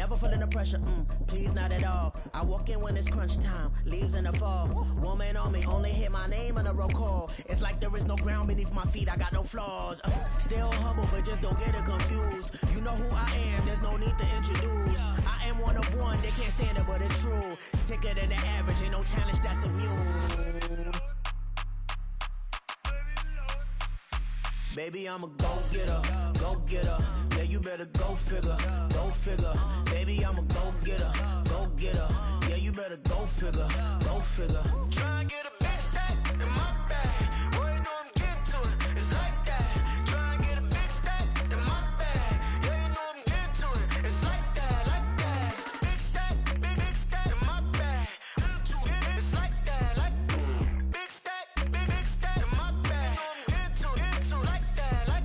Never feeling the pressure, please not at all. I walk in when it's crunch time, leaves in the fall. Woman on me, only hit my name on a roll call. It's like there is no ground beneath my feet, I got no flaws. Still humble, but just don't get it confused. You know who I am, there's no need to introduce. I am one of one, they can't stand it, but it's true. Sicker than the average, ain't no challenge that's immune. Baby, I'm a go-getter, go-getter. Yeah, you better go figure, go figure. Baby, I'm a go-getter, go-getter. Yeah, you better go figure, go figure. Try and get a big stack in my bag. Boy, you know I'm getting to it, it's like that. Try and get a big stack in my bag. Yeah, you know I'm getting to it, it's like that, like that. Big stack, big stack in my bag. It's like that, like big stack in my bag. Into it, like that, like.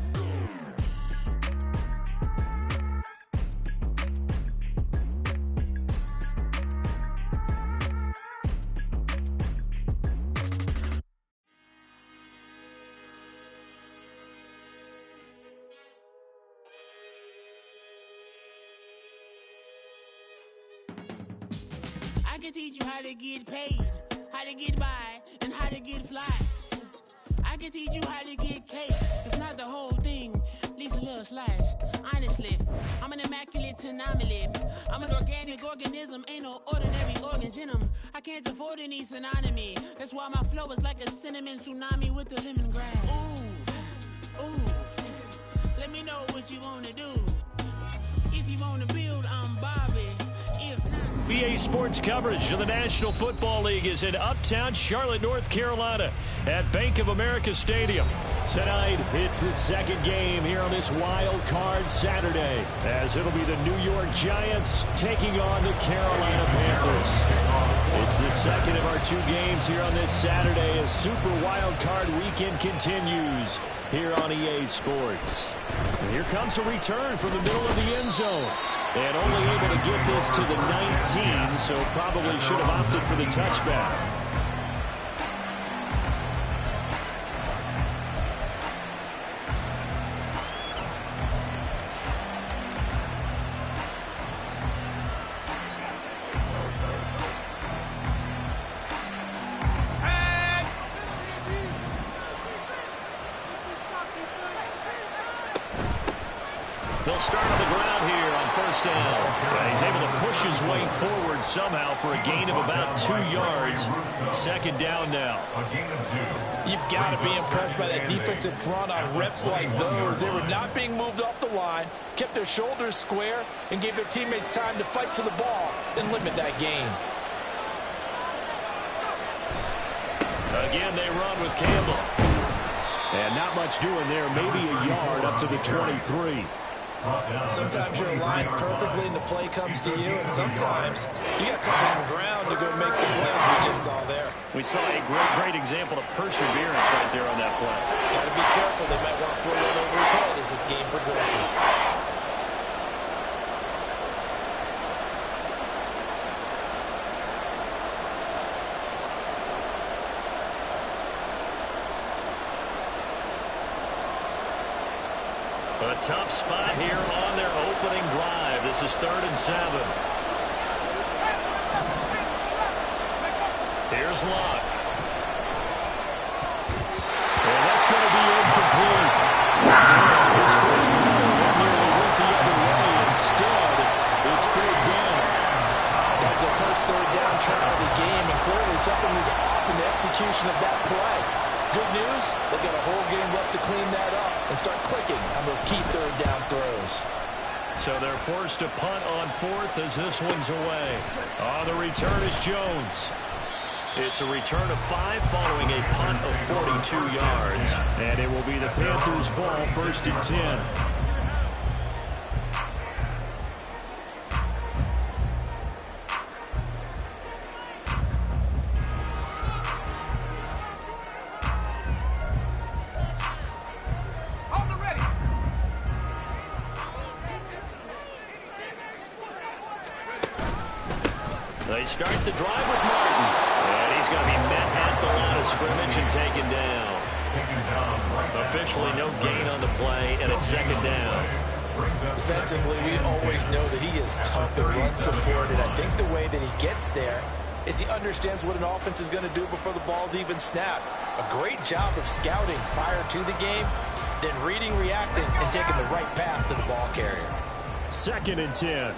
I can teach you how to get paid, how to get by, and how to get fly. I can teach you how to get cake. It's not the whole thing, at least a little slice. Honestly, I'm an immaculate anomaly. I'm an organic organism, ain't no ordinary organs in them. I can't afford any synonymy. That's why my flow is like a cinnamon tsunami with the lemongrass. Ooh, ooh. Let me know what you wanna do. If you wanna build, I'm Bobby. If not, BA Sports coverage of the National Football League is in uptown Charlotte, North Carolina at Bank of America Stadium. Tonight, it's the second game here on this wild card Saturday, as it'll be the New York Giants taking on the Carolina Panthers. It's the second of our two games here on this Saturday as Super Wild Card Weekend continues here on EA Sports. And here comes a return from the middle of the end zone. And only able to get this to the 19, so probably should have opted for the touchback. They'll start on the ground here on first down. And he's able to push his way forward somehow for a gain of about 2 yards. Second down now. You've got to be impressed by that defensive front on reps like those. They were not being moved off the line, kept their shoulders square, and gave their teammates time to fight to the ball and limit that gain. Again, they run with Campbell. And not much doing there. Maybe a yard up to the 23. Sometimes you're aligned perfectly and the play comes to you, and sometimes you got to cover some ground to go make the plays we just saw there. We saw a great example of perseverance right there on that play. Got to be careful. They might want to throw one over his head as this game progresses. A tough spot here on their opening drive. This is 3rd and 7. Here's Locke. And that's going to be incomplete. His first throw nearly went the other way. Instead, it's 3rd down. That was the first 3rd down try of the game, and clearly something was off in the execution of that play. Good news, they've got a whole game left to clean that up and start clicking on those key 3rd down throws. So they're forced to punt on 4th as this one's away. On the return is Jones. It's a return of 5 following a punt of 42 yards. And it will be the Panthers' ball, 1st and 10. They start the drive with Martin. And he's going to be met at the line of scrimmage and taken down. Officially no gain on the play, and it's 2nd down. Defensively, we always know that he is tough and run support, and I think the way that he gets there is he understands what an offense is going to do before the ball's even snapped. A great job of scouting prior to the game, then reading, reacting, and taking the right path to the ball carrier. 2nd and 10.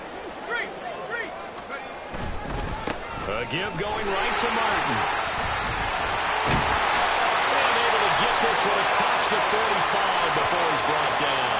A give going right to Martin. And able to get this one across the 45 before he's brought down.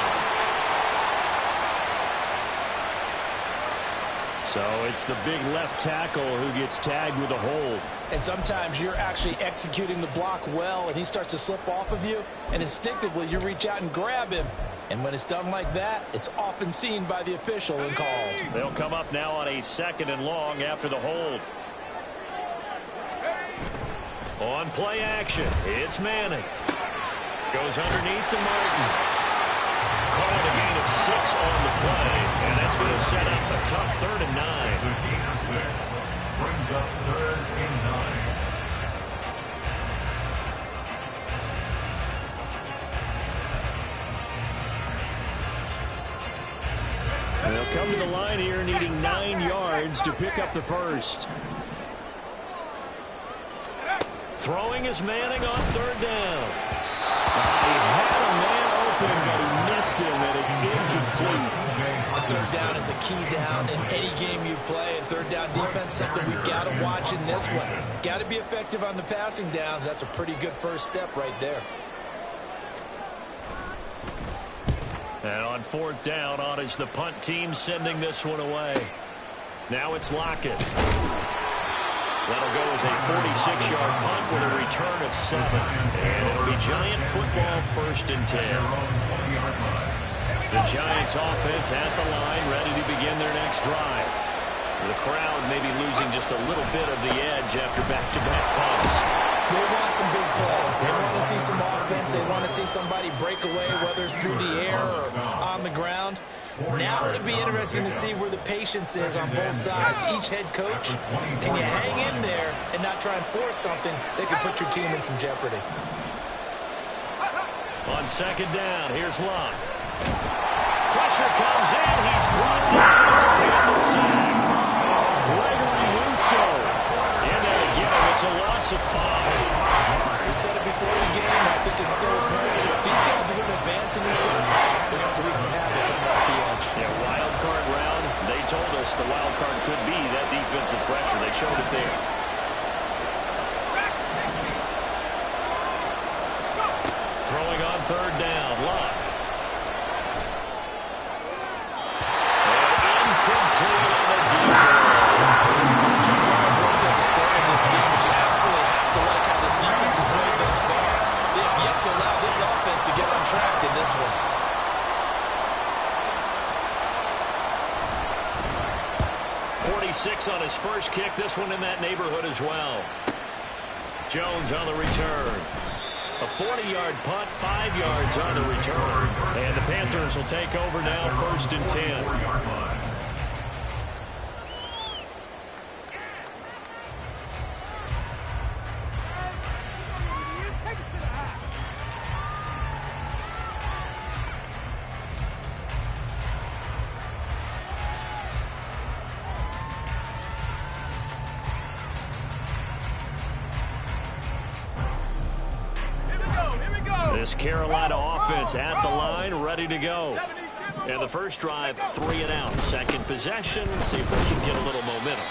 So it's the big left tackle who gets tagged with a hold. And sometimes you're actually executing the block well, and he starts to slip off of you, and instinctively you reach out and grab him. And when it's done like that, it's often seen by the official and called. They'll come up now on a 2nd and long after the hold. On play action, it's Manning. Goes underneath to Martin. Calling a gain of 6 on the play, and that's going to set up a tough 3rd and 9. Brings up 3rd and 9. They'll come to the line here needing 9 yards to pick up the first. Throwing is Manning on 3rd down. He had a man open, but he missed him, and it's incomplete. A 3rd down is a key down in any game you play, and 3rd down defense, something we've got to watch in this one. Got to be effective on the passing downs. That's a pretty good first step right there. And on 4th down, on is the punt team sending this one away. Now it's Lockett. That'll go as a 46-yard punt with a return of 7. And it'll be Giant football 1st and 10. The Giants offense at the line, ready to begin their next drive. The crowd may be losing just a little bit of the edge after back-to-back punts. They want some big plays. They want to see some offense. They want to see somebody break away, whether it's through the air or on the ground. Now it'll be interesting to see where the patience is on both sides. Each head coach, can you hang in there and not try and force something that could put your team in some jeopardy? On 2nd down, here's Locke. Pressure comes in. He's brought down. It's a Panther sack. Gregory Rousseau in there again. It's a loss of 5. We said it before the game. I think it's still apparent. If these guys are going to advance in these playoffs, they're going to have to wreak some havoc coming off the edge. Yeah, wild card round. They told us the wild card could be that defensive pressure. They showed it there. Throwing on 3rd down. Locke. And incomplete on the deep ball. 2 drives won't tell the story of this game, but you absolutely have to like how this defense has played thus far. They have yet to allow this offense to get on track in this one. 46 on his first kick. This one in that neighborhood as well. Jones on the return. A 40-yard punt, 5 yards on the return. And the Panthers will take over now, 1st and 10. This Carolina offense at the line, ready to go. And the first drive, 3 and out. Second possession, see if we can get a little momentum.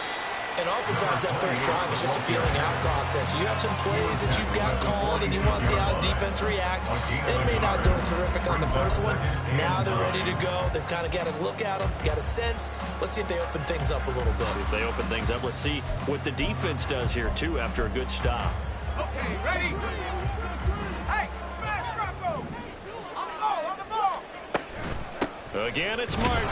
And oftentimes that first drive is just a feeling out process. You have some plays that you've got called and you want to see how defense reacts. It may not go terrific on the first one. Now they're ready to go. They've kind of got to look at them, got a sense. Let's see if they open things up a little bit. See if they open things up. Let's see what the defense does here, too, after a good stop. Okay, ready? Hey, smash Rocco! On the ball! Again, it's Martin.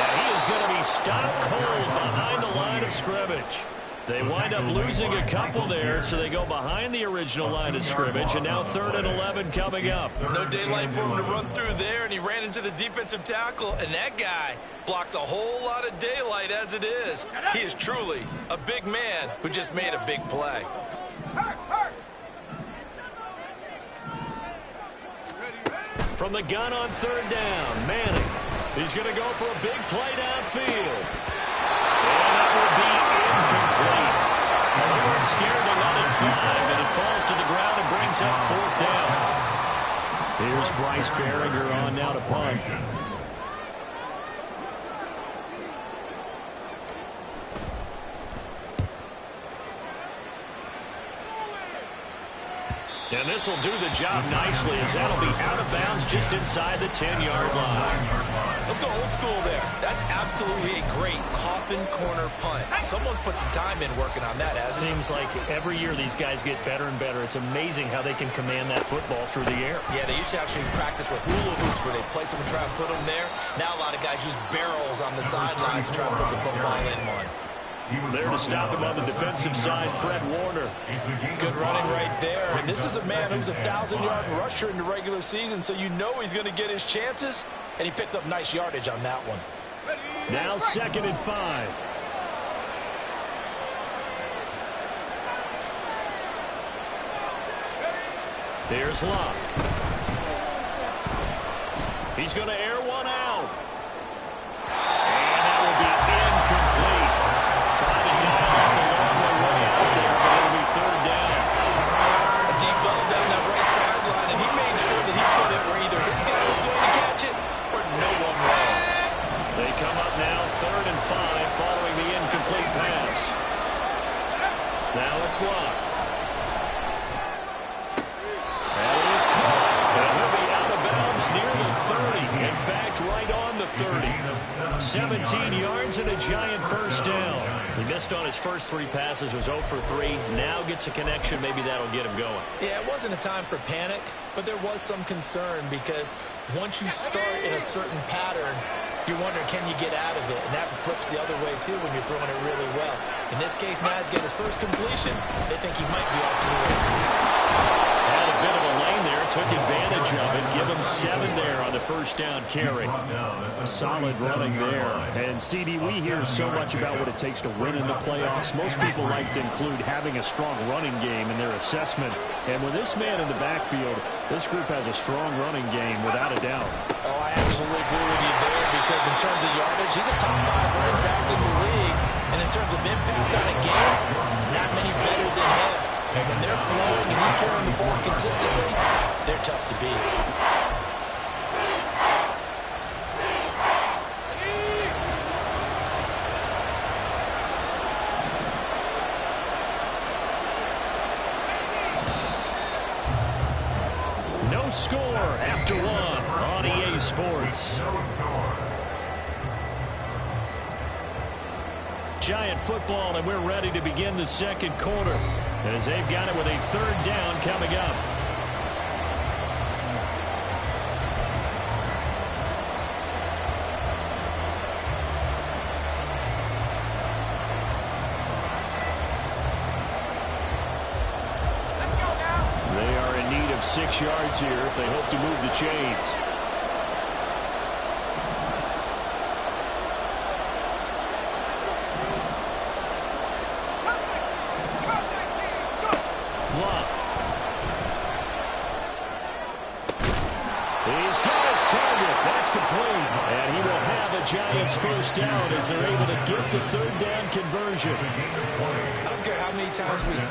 And he is going to be stopped cold behind the line of scrimmage. They wind up losing a couple there, so they go behind the original line of scrimmage, and now 3rd and 11 coming up. No daylight for him to run through there, and he ran into the defensive tackle, and that guy blocks a whole lot of daylight as it is. He is truly a big man who just made a big play. From the gun on 3rd down, Manning. He's going to go for a big play downfield. And that will be incomplete. They weren't scared to let it fly, but it falls to the ground and brings up 4th down. Here's Bryce Behringer on now to punt. And this will do the job nicely, as that'll be out of bounds just inside the 10-yard line. Let's go old school there. That's absolutely a great coffin corner punt. Someone's put some time in working on that, hasn't it? Seems like every year these guys get better and better. It's amazing how they can command that football through the air. Yeah, they used to actually practice with hula hoops where they place them and try and put them there. Now a lot of guys use barrels on the sidelines to try and put the football in one. There to stop him on the defensive side, Fred Warner. Good running right there. And this is a man who's a 1,000-yard rusher in the regular season, so you know he's going to get his chances, and he picks up nice yardage on that one. Now 2nd and 5. Here's Locke. He's going to air one out. And that will be incomplete. Trying to dial up the long way out there, but it'll be 3rd down. A deep ball down that right sideline, and he made sure that he put it where either his guy was going to catch it or no one was. They come up now 3rd and 5 following the incomplete pass. Now it's Locke. And it is caught. And he'll be out of bounds near the 30. In fact, right on the 30. 17 yards and a giant 1st down. He missed on his first 3 passes, was 0 for 3. Now gets a connection. Maybe that'll get him going. Yeah, it wasn't a time for panic, but there was some concern because once you start in a certain pattern, you're wondering, can you get out of it? And that flips the other way, too, when you're throwing it really well. In this case, now he's getting his first completion. They think he might be off to the races. Had a bit of a lane there, took advantage of it. Give him 7 there on the 1st down carry. Solid running there. And, CD, we hear so much about what it takes to win in the playoffs. Most people like to include having a strong running game in their assessment. And with this man in the backfield, this group has a strong running game without a doubt. Oh, I absolutely agree with you there because in terms of yardage, he's a top 5 running back in the league. And in terms of impact on a game, not many better than him. And when they're flowing and he's carrying the ball consistently, they're tough to beat. No score after 1 on EA Sports. Giant football, and we're ready to begin the 2nd quarter as they've got it with a 3rd down coming up. They are in need of 6 yards here if they hope to move the chains. And he will have a Giants 1st down as they're able to get the 3rd down conversion. I don't care how many times we...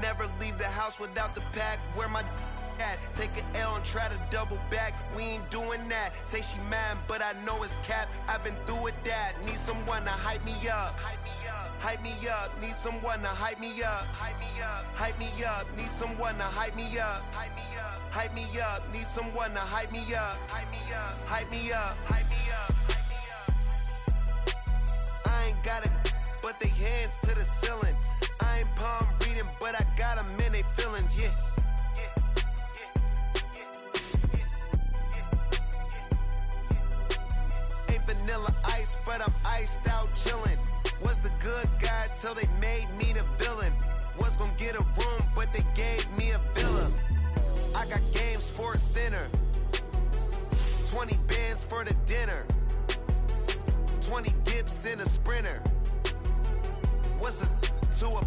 Never leave the house without the pack. Where my at? Take an L and try to double back. We ain't doing that. Say she mad, but I know it's cap. I've been through with that. Need someone to hype me up. Hype me up. Need someone to hype me up. Hype me up. Need someone to hype me up. Hype me up. Need someone to hype me up. Hype me up. Hype me up. Hype me up. I ain't got it, but they hands to the ceiling. I ain't palm reading, but I got them in they feelings, yeah. Ain't vanilla ice, but I'm iced out chillin'. Was the good guy till they made me the villain. Was gonna get a room, but they gave me a villa. I got game, Sports Center. 20 bands for the dinner. 20 dips in a sprinter. What's a two up?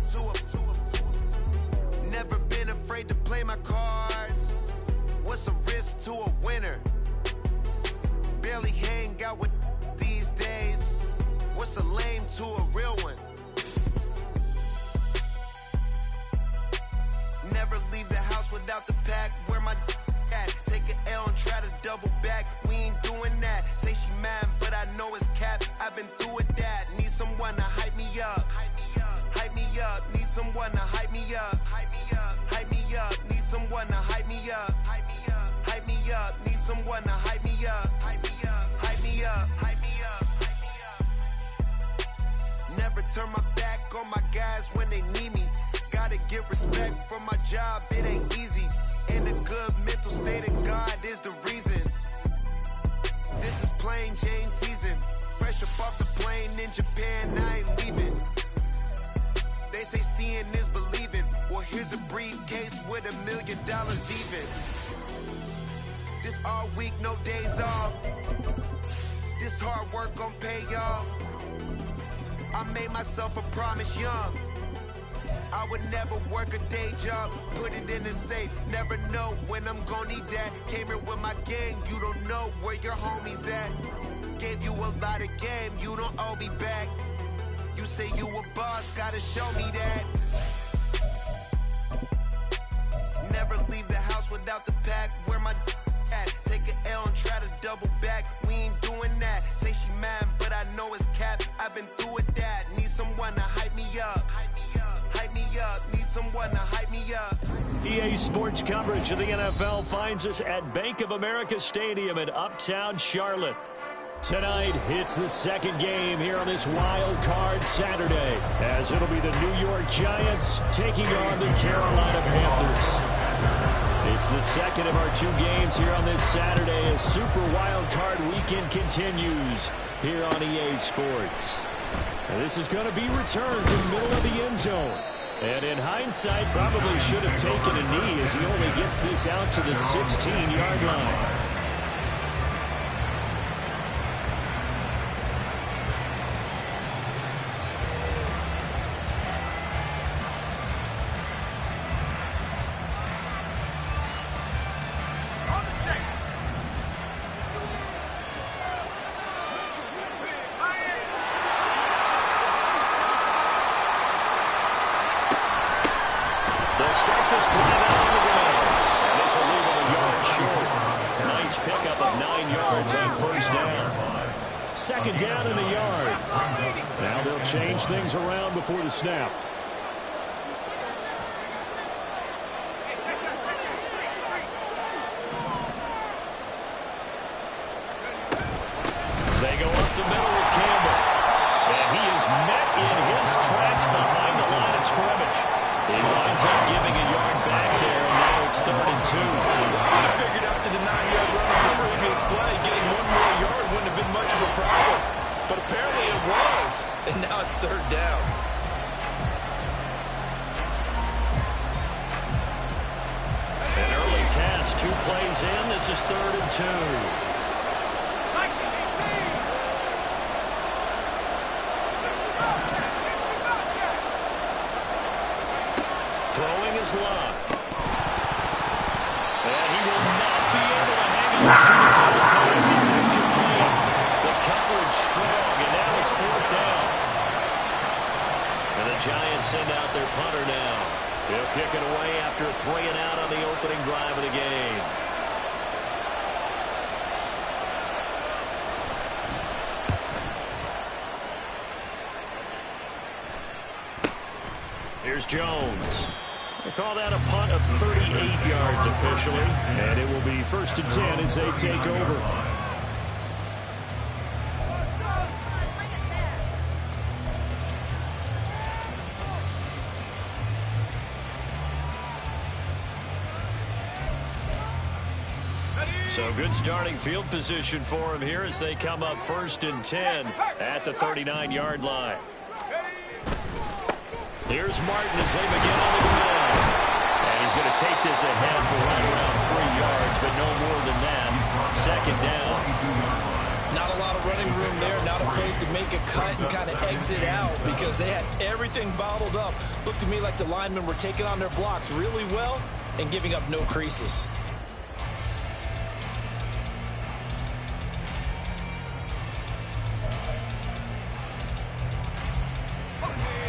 Never been afraid to play my cards. What's a risk to a winner? Barely hang out with these days. What's a lame to a real one? Never leave the house without the pack. Where my at? Take an L and try to double back. We ain't doing that. Say she mad, but I know it's cap. I've been through with that. Need someone to hype me up. Hype me up. Need someone to hype me up. Hype me up. Need someone to hype me up. Hype me up. Need someone to hype me up. Hype me up. Hype me up. Never turn my back on my guys when they need me. Gotta get respect for my job, it ain't easy. And a good mental state of God is the reason. This is plain Jane season. Fresh up off the plane in Japan, I ain't leaving. They say seeing is believing. Well, here's a briefcase with $1 million even. This all week, no days off. This hard work gon' pay off. I made myself a promise young. I would never work a day job, put it in the safe. Never know when I'm gon' need that. Came here with my gang, you don't know where your homies at. Gave you a lot of game, you don't owe me back. You say you a boss, gotta show me that. Never leave the house without the pack. Where my at? Take an L and try to double back. We ain't doing that. Say she mad, but I know it's cap. I've been through with that. Need someone to hype me up. Hype me up. Need someone to hype me up. EA Sports coverage of the NFL finds us at Bank of America Stadium in Uptown Charlotte. Tonight, it's the second game here on this wild card Saturday, as it'll be the New York Giants taking on the Carolina Panthers. It's the second of our two games here on this Saturday as Super Wild Card Weekend continues here on EA Sports. And this is going to be returned to the middle of the end zone. And in hindsight, probably should have taken a knee as he only gets this out to the 16-yard line. Second down in the yard. Now they'll change things around before the snap. They go up the middle with Campbell. And he is met in his tracks behind the line of scrimmage. He winds up giving a yard back there, and now it's 3rd and 2. I figured after the 9-yard run on the previous play, getting one more yard wouldn't have been much of a problem. But apparently it was, and now it's 3rd down. An early task, 2 plays in. This is 3rd and 2. Throwing his Love. And he will not be able to hang on to the contact. It's incomplete. The coverage strong, and now it's 4th down. And the Giants send out their punter now. He'll kick it away after a 3 and out on the opening drive of the game. Here's Jones. They call that a punt of 38 yards officially. And it will be 1st and 10 as they take over. So good starting field position for him here as they come up 1st and 10 at the 39-yard line. Here's Martin as they begin on the ground. And he's going to take this ahead for right around 3 yards, but no more than that. 2nd down. Not a lot of running room there, not a place to make a cut and kind of exit out because they had everything bottled up. Looked to me like the linemen were taking on their blocks really well and giving up no creases.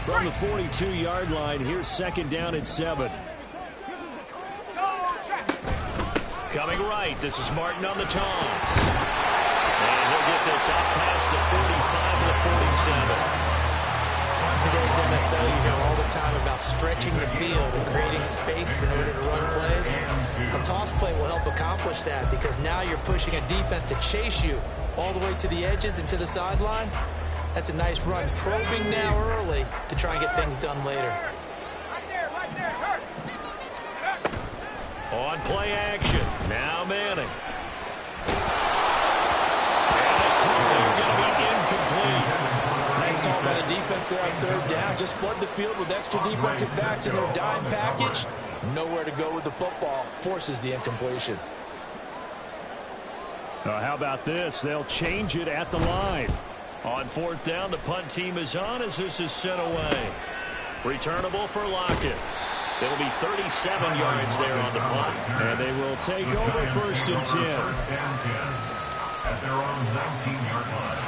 From the 42-yard line, here's 2nd down and 7. Coming right, this is Martin on the toss. And he'll get this out past the 45 to the 47. In today's NFL, you hear all the time about stretching the field and creating space in order to run plays. A toss play will help accomplish that because now you're pushing a defense to chase you all the way to the edges and to the sideline. That's a nice run, probing now early to try and get things done later. On play action, now Manning. And the throw going to be incomplete. Nice call by the defense there on 3rd down. Just flood the field with extra defensive backs in their dime package. Nowhere to go with the football. Forces the incompletion. How about this? They'll change it at the line. On 4th down, the punt team is on as this is sent away. Returnable for Lockett. It'll be 37 yards there on the punt. And they will take over 1st and 10. At their own 19-yard line.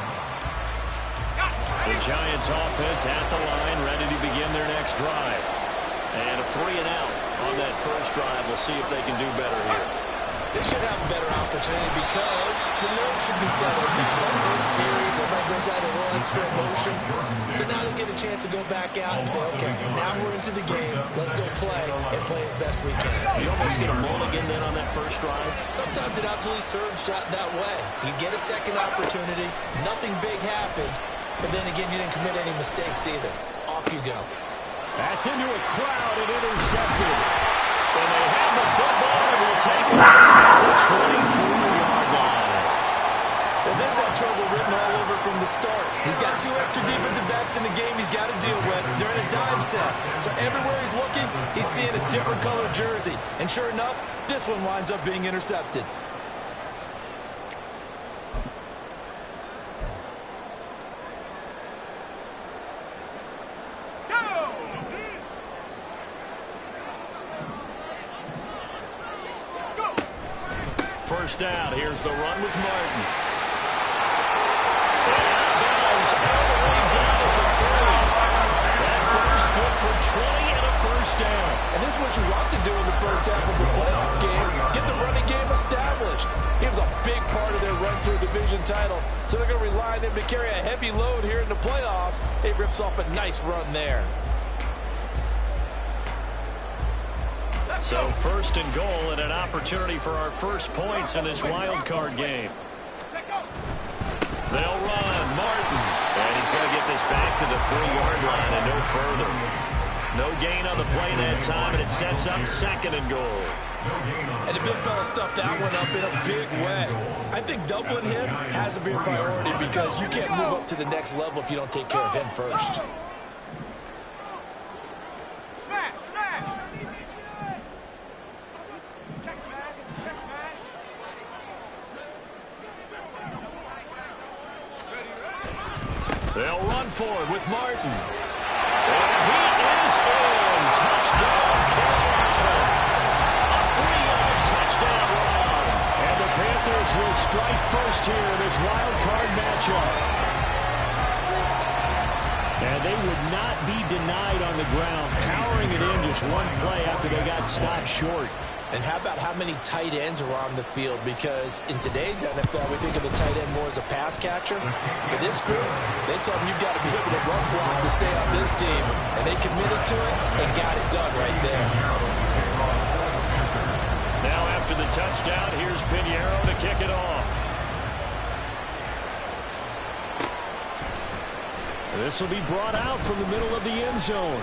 The Giants offense at the line, ready to begin their next drive. And a 3 and out on that first drive. We'll see if they can do better here. They should have a better opportunity because the nerves should be settled. That first series, everybody goes out a little extra emotion. So now they'll get a chance to go back out and say, okay, now we're into the game. Let's go play and play as best we can. You almost get a mulligan then on that first drive. Sometimes it absolutely serves that way. You get a second opportunity. Nothing big happened. But then again, you didn't commit any mistakes either. Off you go. That's into a crowd and intercepted. And they have the football and will take it at the 24-yard line. Well, this had trouble written all over from the start. He's got 2 extra defensive backs in the game he's got to deal with. They're in a dime set. So everywhere he's looking, he's seeing a different colored jersey. And sure enough, this one winds up being intercepted. First down, here's the run with Martin. And out of bounds all the way down at the 30. That burst good for 20 and a first down. And this is what you want to do in the first half of the playoff game. Get the running game established. He was a big part of their run to a division title. So they're going to rely on him to carry a heavy load here in the playoffs. He rips off a nice run there. So 1st and goal and an opportunity for our first points in this wild card game. They'll run. Martin. And he's going to get this back to the 3-yard line and no further. No gain on the play that time, and it sets up 2nd and goal. And the big fella stuffed that one up in a big way. I think doubling him has to be a priority because you can't move up to the next level if you don't take care of him first. They'll run forward with Martin. And he is in. Touchdown, Carolina. A 3-yard touchdown run. And the Panthers will strike first here in this wild card matchup. And And they would not be denied on the ground, powering it in just one play after they got stopped short. And how about how many tight ends are on the field? Because in today's NFL, we think of the tight end more as a pass catcher. For this group, they told them you've got to be able to run block to stay on this team. And they committed to it and got it done right there. Now after the touchdown, here's Pinheiro to kick it off. This will be brought out from the middle of the end zone.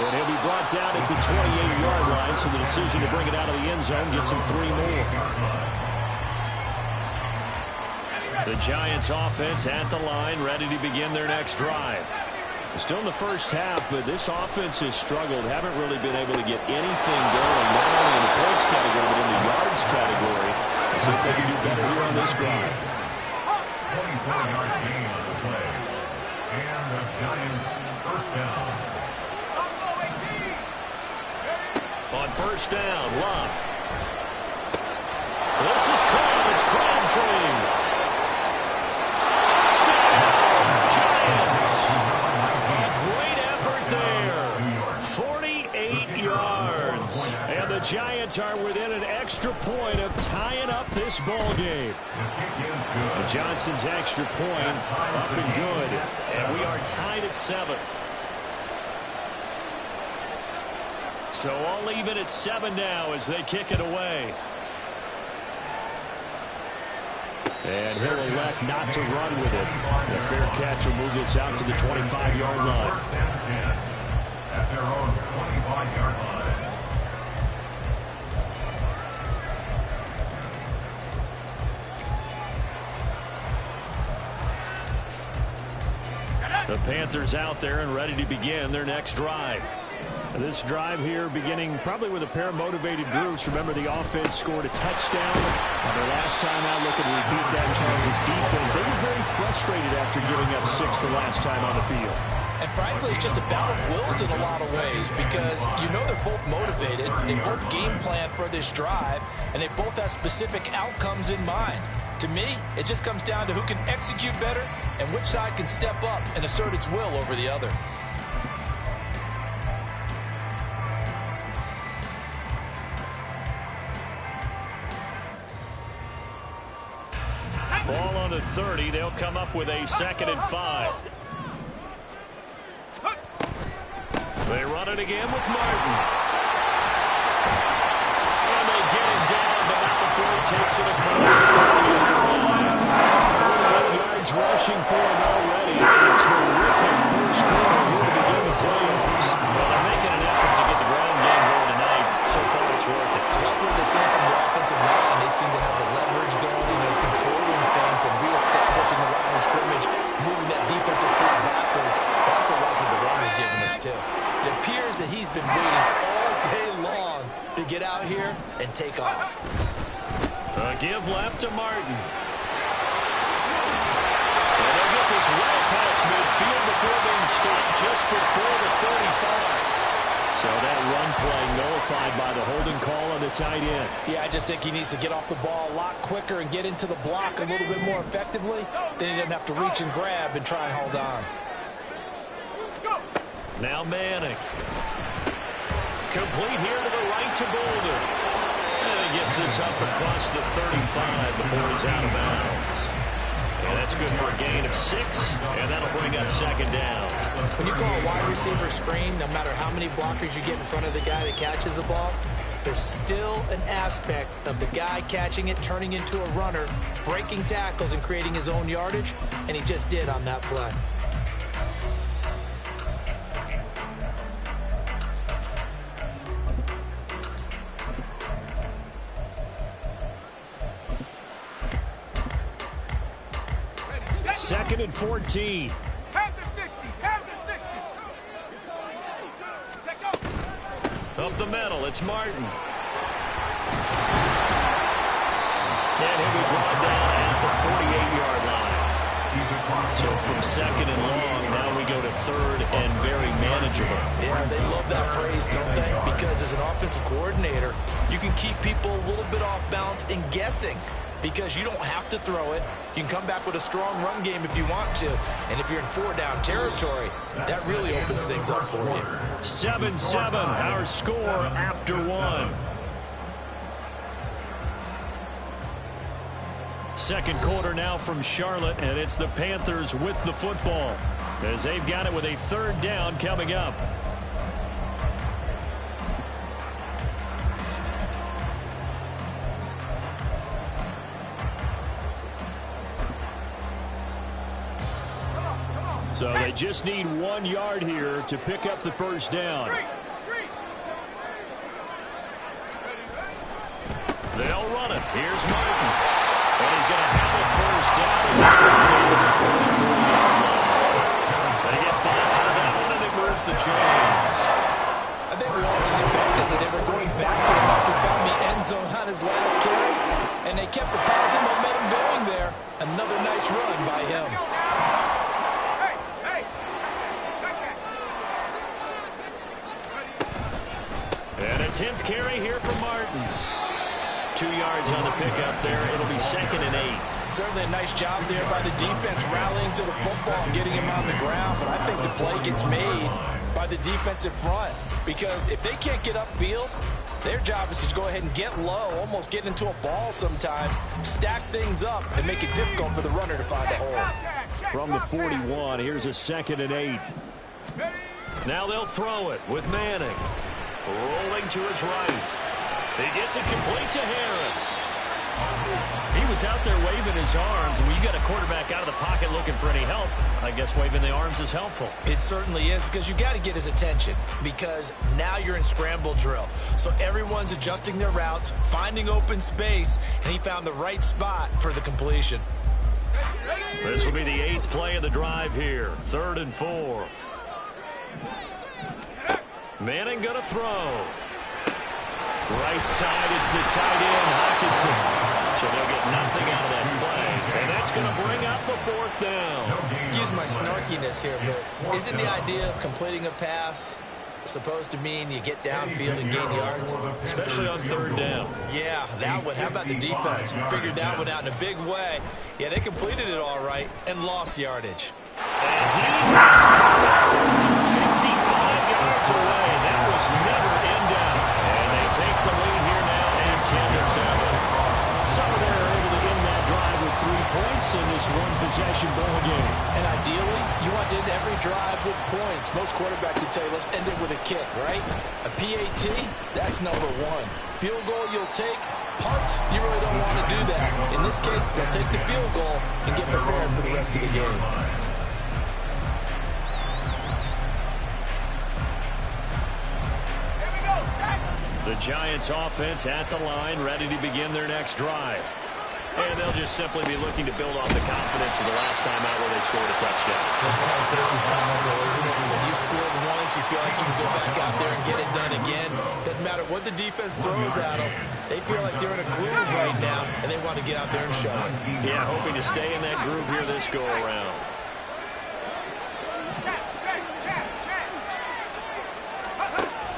And he'll be brought down at the 28-yard line, so the decision to bring it out of the end zone gets him 3 more. The Giants offense at the line, ready to begin their next drive. Still in the first half, but this offense has struggled. Haven't really been able to get anything going, not only in the points category, but in the yards category. Let's see if they can do better here on this drive. 24-yard gain on the play. And the Giants first down. On first down, Love. This is Cobb. It's Crabtree. Touchdown, Giants. A great effort there. 48 yards. And the Giants are within an extra point of tying up this ball game. And Johnson's extra point up and good. And we are tied at 7. So all even at 7 now as they kick it away. And he'll elect not to run with it. The fair catch will move this out to the 25-yard line. At their own 25-yard line. The Panthers out there and ready to begin their next drive. This drive here beginning probably with a pair of motivated groups. Remember, the offense scored a touchdown. The last time out, looking to repeat that in Charles' defense. They were very frustrated after giving up 6 the last time on the field. And frankly, it's just a battle of wills in a lot of ways because you know they're both motivated. They both game plan for this drive, and they both have specific outcomes in mind. To me, it just comes down to who can execute better and which side can step up and assert its will over the other. Ball on the 30. They'll come up with a 2nd and 5. They run it again with Martin. And they get it down, but not before he takes it across the 40-yard line. 48 yards rushing for him already. A terrific first quarter here to begin the playoffs. Well, they're making an effort to get the ground game going tonight. So far, it's working. I like what they're seeing from the offensive line. They seem to have the leverage going and they're controlling things and reestablishing the line of scrimmage, moving that defensive front backwards. I also like what the runner's giving us, too. It appears that he's been waiting all day long to get out here and take off. A give left to Martin. And they'll get this well past midfield before being stopped just before the 35. So that run play nullified by the holding call on the tight end. Yeah, I just think he needs to get off the ball a lot quicker and get into the block a little bit more effectively. Then he doesn't have to reach and grab and try and hold on. Now Manning. Complete here to the right to Golden. And he gets this up across the 35 before he's out of bounds. And that's good for a gain of 6, and that'll bring up 2nd down. When you call a wide receiver screen, no matter how many blockers you get in front of the guy that catches the ball, there's still an aspect of the guy catching it, turning into a runner, breaking tackles and creating his own yardage, and he just did on that play. Second and 14. Have the 60. Have the 60. Check out. Up the middle, it's Martin. And he'll be brought down at the 48-yard line. So from 2nd and long, now we go to 3rd and very manageable. Yeah, they love that phrase, don't they? Because as an offensive coordinator, you can keep people a little bit off balance and guessing. because you don't have to throw it. You can come back with a strong run game if you want to. And if you're in 4-down territory, that really opens things up for you. 7-7, our score after one. Second quarter now from Charlotte, and it's the Panthers with the football as they've got it with a 3rd down coming up. So they just need 1 yard here to pick up the 1st down. They'll run it. Here's Martin. And he's going to have a 1st down as it's brought down to the 44-yard line. They get 5 out of that one, and it moves the chains. I think we all suspected that they were going back to the Martin found the end zone on his last carry, and they kept the positive momentum going there. Another nice run by him. And a 10th carry here for Martin. 2 yards on the pickup there. It'll be 2nd and 8. Certainly a nice job there by the defense rallying to the football and getting him on the ground. But I think the play gets made by the defensive front, because if they can't get upfield, their job is to go ahead and get low, almost get into a ball sometimes, stack things up, and make it difficult for the runner to find a hole. From the 41, here's a 2nd and 8. Now they'll throw it with Manning. Rolling to his right. He gets it complete to Harris. He was out there waving his arms. When you got a quarterback out of the pocket looking for any help, I guess waving the arms is helpful. It certainly is, because you got to get his attention, because now you're in scramble drill. So everyone's adjusting their routes, finding open space, and he found the right spot for the completion. This will be the 8th play of the drive here. 3rd and 4. Manning going to throw. Right side, it's the tight end, Hockenson. So they'll get nothing out of that play. And that's going to bring up the 4th down. Excuse my snarkiness here, but isn't the idea of completing a pass supposed to mean you get downfield and gain yards? Especially on 3rd down. Yeah, that one. How about the defense? Figured that one out in a big way. Yeah, they completed it all right and lost yardage. And he was coming from 55 yards away. That was never in doubt. And they take the lead here now at 10-7. So they're able to end that drive with 3 points in this one-possession ball game. And ideally, you want to end every drive with points. Most quarterbacks would tell you, let's end it with a kick, right? A PAT, that's number 1. Field goal you'll take. Punts, you really don't want to do that. In this case, they'll take the field goal and get prepared for the rest of the game. The Giants offense at the line, ready to begin their next drive. And they'll just simply be looking to build off the confidence of the last time out where they scored a touchdown. The confidence is powerful, isn't it? When you scored once, you feel like you can go back out there and get it done again. Doesn't matter what the defense throws at them. They feel like they're in a groove right now, and they want to get out there and show it. Yeah, hoping to stay in that groove here this go-around.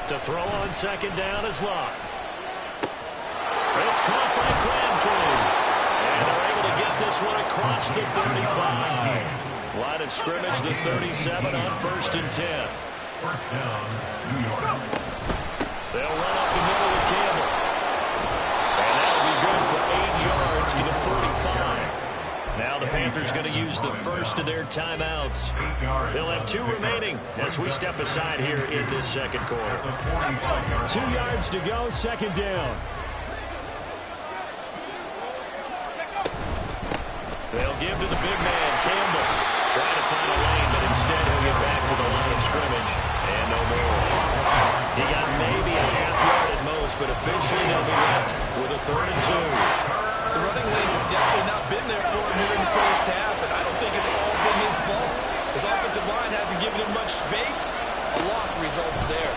To throw on 2nd down is Locke. It's caught by Crabtree. And they're able to get this one across the 35. Line of scrimmage, the 37 on 1st and 10. 1st down, New York. They'll run up the middle with Campbell. And that'll be good for 8 yards to the 45. Now the Panthers going to use the first of their timeouts. They'll have 2 remaining as we step aside here in this 2nd quarter. 2 yards to go, 2nd down. They'll give to the big man, Campbell. Trying to find a lane, but instead he'll get back to the line of scrimmage. And no more. He got maybe a half yard at most, but eventually they'll be left with a 3rd and 2. The running lanes have definitely not been there for him here in the first half, and I don't think it's all been his fault. His offensive line hasn't given him much space. A loss results there.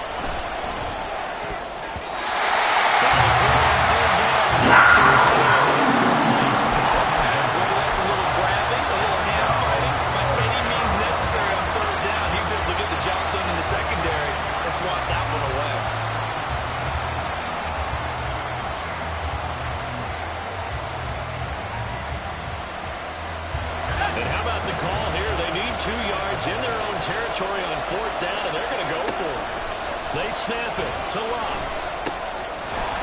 Whether that's a little grabbing, a little hand fighting, by any means necessary on 3rd down, he was able to get the job done in the secondary and swat that one away. 4th down, and they're going to go for it. They snap it to Locke.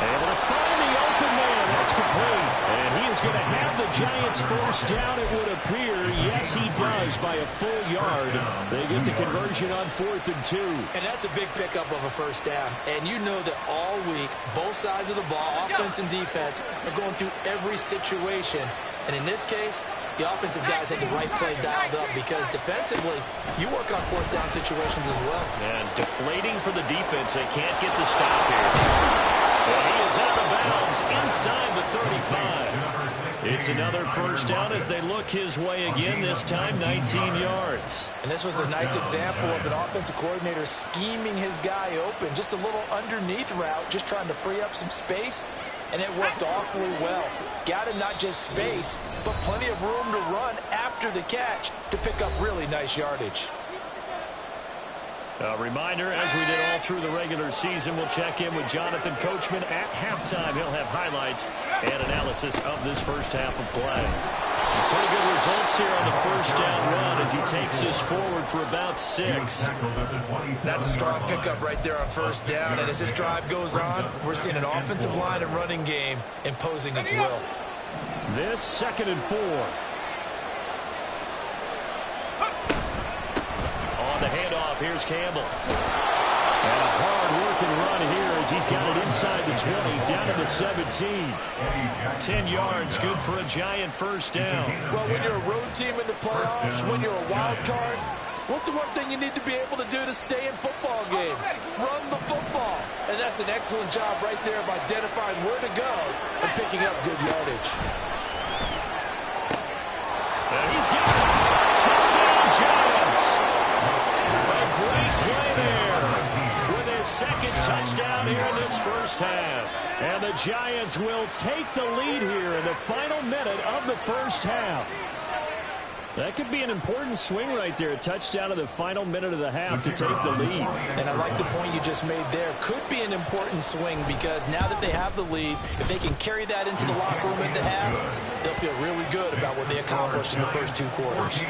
Able to find the open man. That's complete. And he is going to have the Giants first down, it would appear. Yes, he does, by a full yard. They get the conversion on 4th and 2. And that's a big pickup of a first down. And you know that all week, both sides of the ball, offense and defense, are going through every situation. And in this case, the offensive guys had the right play dialed up because defensively, you work on 4th down situations as well. And deflating for the defense. They can't get the stop here. And he is out of bounds inside the 35. It's another first down as they look his way again, this time 19 yards. And this was a nice example of an offensive coordinator scheming his guy open. Just a little underneath route, just trying to free up some space. And it worked awfully well. Got him not just space, but plenty of room to run after the catch to pick up really nice yardage. A reminder, as we did all through the regular season, we'll check in with Jonathan Coachman at halftime. He'll have highlights and analysis of this first half of play. Pretty good results here on the first down run as he takes us forward for about 6. That's a strong pickup right there on first down. And as this drive goes on, we're seeing an offensive line and running game imposing its will. This 2nd and 4. On the handoff, here's Campbell. And a hard-working run here as he's got it inside the 20, down to the 17. 10 yards, good for a Giant first down. Well, when you're a road team in the playoffs, when you're a wild card, what's the one thing you need to be able to do to stay in football games? Run the football. And that's an excellent job right there of identifying where to go and picking up good yardage. And he's got it. Touchdown, Giants. A great play there with his 2nd touchdown here in this first half. And the Giants will take the lead here in the final minute of the first half. That could be an important swing right there. A touchdown in the final minute of the half to take the lead. And I like the point you just made there. Could be an important swing because now that they have the lead, if they can carry that into the locker room at the half, they'll feel really good about what they accomplished in the first 2 quarters.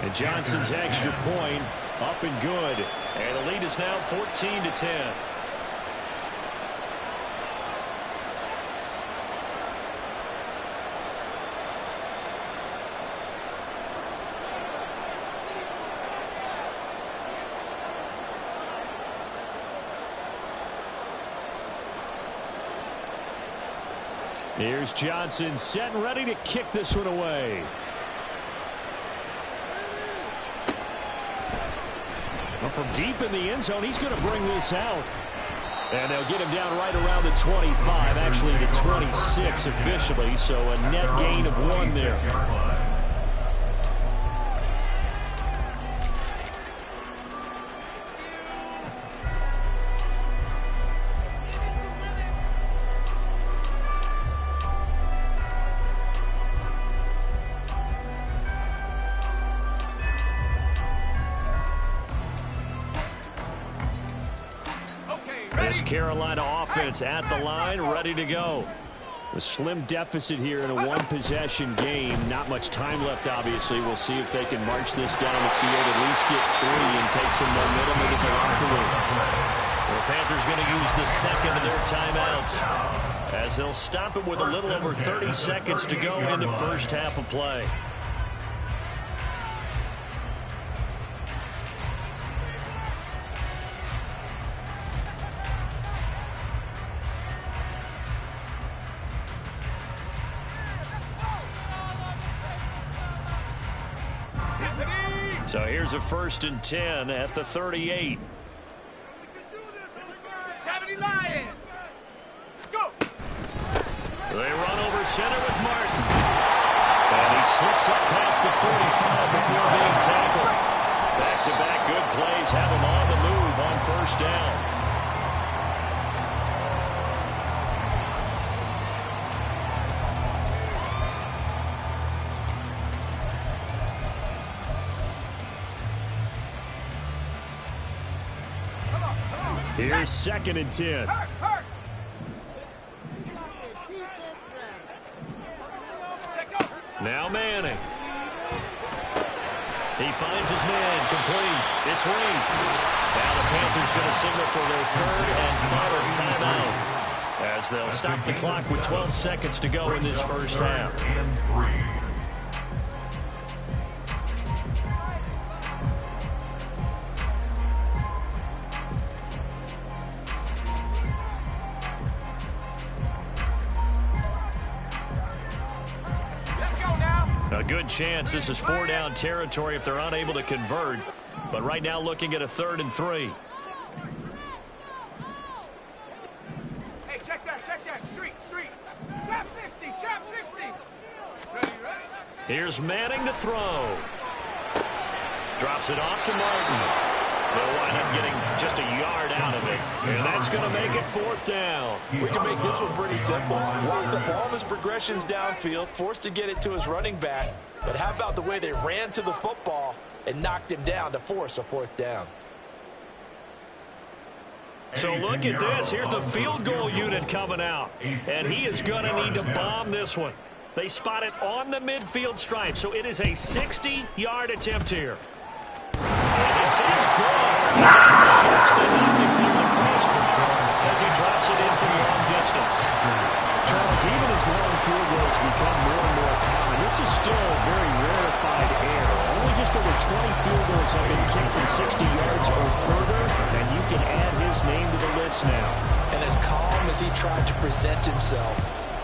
And Johnson's extra point up and good. And the lead is now 14-10. Here's Johnson set and ready to kick this one away. Well, from deep in the end zone, he's going to bring this out. And they'll get him down right around the 25, actually the 26 officially, so a net gain of 1 there. Carolina offense at the line, ready to go. A slim deficit here in a one-possession game. Not much time left, obviously. We'll see if they can march this down the field, at least get 3 and take some momentum into the locker room. The Panthers going to use the 2nd of their timeouts as they'll stop it with a little over 30 seconds to go in the first half of play. So here's a 1st and 10 at the 38. 70 Lions. Go. They run over center with Martin. And he slips up past the 45 before being tackled. Back-to-back good plays have him on the move on first down. Here's 2nd and 10. Now Manning. He finds his man, complete. It's Reed. Now the Panthers going to signal for their third and final timeout, as they'll stop the clock with 12 seconds to go in this first half. A good chance this is 4-down territory if they're unable to convert. But right now looking at a 3rd and 3. Hey, check that. Street. Chop 60. Ready? Here's Manning to throw. Drops it off to Martin. They'll wind up getting just a yard out of it. And that's going to make it 4th down. We can make this one pretty simple. Locked up all of his progressions downfield, forced to get it to his running back. But how about the way they ran to the football and knocked him down to force a 4th down? So look at this. Here's the field goal unit coming out. And he is going to need to bomb this one. They spot it on the midfield stripe. So it is a 60-yard attempt here. And this is good. Just enough to clear the crossbar as he drops it in from long distance. Charles, even as long field goals become more and more common, this is still a very rarefied air. Only just over 20 field goals have been kicked from 60 yards or further, and you can add his name to the list now. And as calm as he tried to present himself,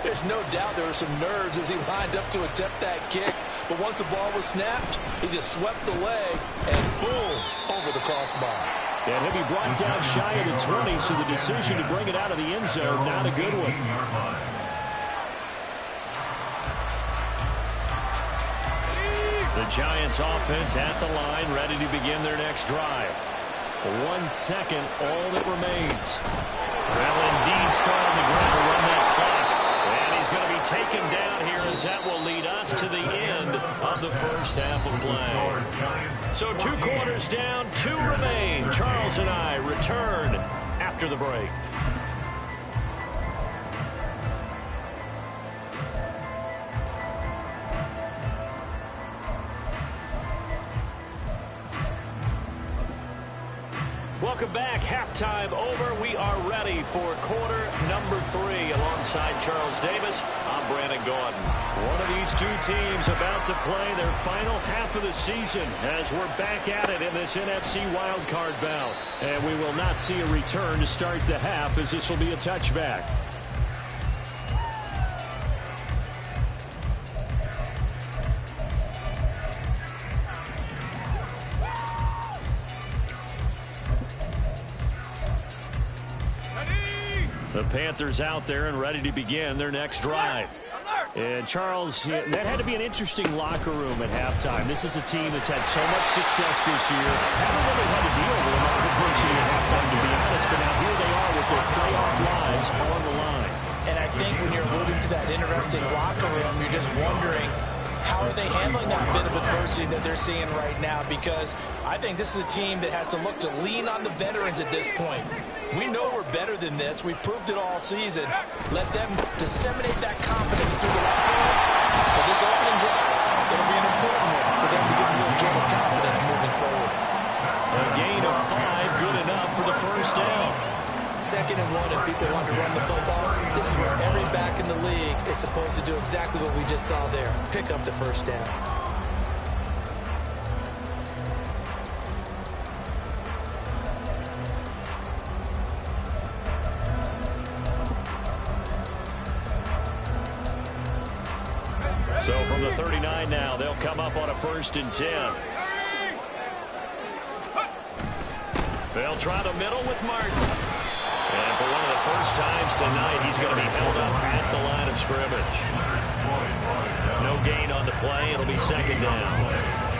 there's no doubt there were some nerves as he lined up to attempt that kick. But once the ball was snapped, he just swept the leg and boom, over the crossbar. And he'll be brought down shy of the 20, so the decision to bring it out of the end zone, not a good one. The Giants offense at the line, ready to begin their next drive. 1 second, all that remains. Well, indeed, start on the ground to run that clock. And he's going to be taken down here, as that will lead us to the end of the first half of play. So 2 quarters down, 2 remain. Charles and I return after the break. Welcome back. Halftime over. We are ready for quarter number 3. Alongside Charles Davis, I'm Brandon Gordon. One of these 2 teams about to play their final half of the season as we're back at it in this NFC wildcard bout. And we will not see a return to start the half, as this will be a touchback. The Panthers out there and ready to begin their next drive. And Charles, that had to be an interesting locker room at halftime. This is a team that's had so much success this year. Haven't really had to deal with a lot of adversity at halftime, to be honest, but now here they are with their playoff lives on the line. And I think when you're alluding to that interesting locker room, you're just wondering, how are they handling that bit of adversity that they're seeing right now? Because I think this is a team that has to look to lean on the veterans at this point. We know we're better than this. We've proved it all season. Let them disseminate that confidence through the locker room. For this opening drive, it'll be an important one for them to get a little jolt of confidence moving forward. A gain of 5, good enough for the first down. 2nd and 1, if people want to run the football, this is where every back in the league is supposed to do exactly what we just saw there. Pick up the first down. So from the 39 now, they'll come up on a 1st and 10. They'll try the middle with Martin. And for one of the first times tonight, he's going to be held up at the line of scrimmage. No gain on the play. It'll be 2nd down.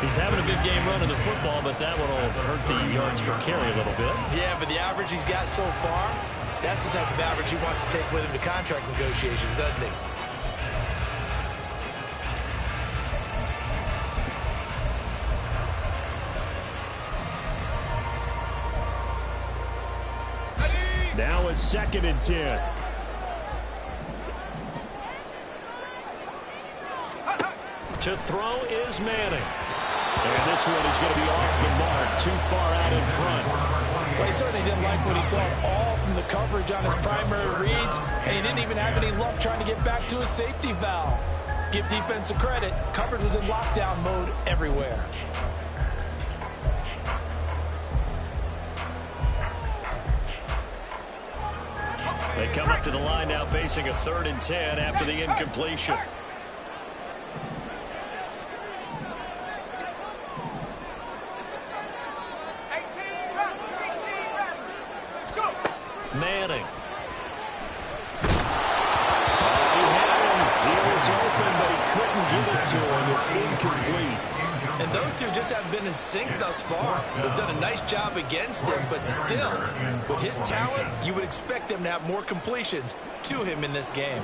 He's having a big game running the football, but that one will hurt the yards per carry a little bit. Yeah, but the average he's got so far, that's the type of average he wants to take with him to contract negotiations, doesn't he? Now a 2nd and 10. To throw is Manning. And this one is going to be off the mark, too far out in front. Well, he certainly didn't like what he saw all from the coverage on his primary reads, and he didn't even have any luck trying to get back to his safety valve. Give defense a credit. Coverage was in lockdown mode everywhere. They come up to the line now facing a 3rd and 10 after the incompletion. Manning. He had him. He was open, but he couldn't get it to him. It's incomplete. And those two just haven't been in sync thus far. They've done a nice job against him, but still, with his talent, you would expect them to have more completions to him in this game.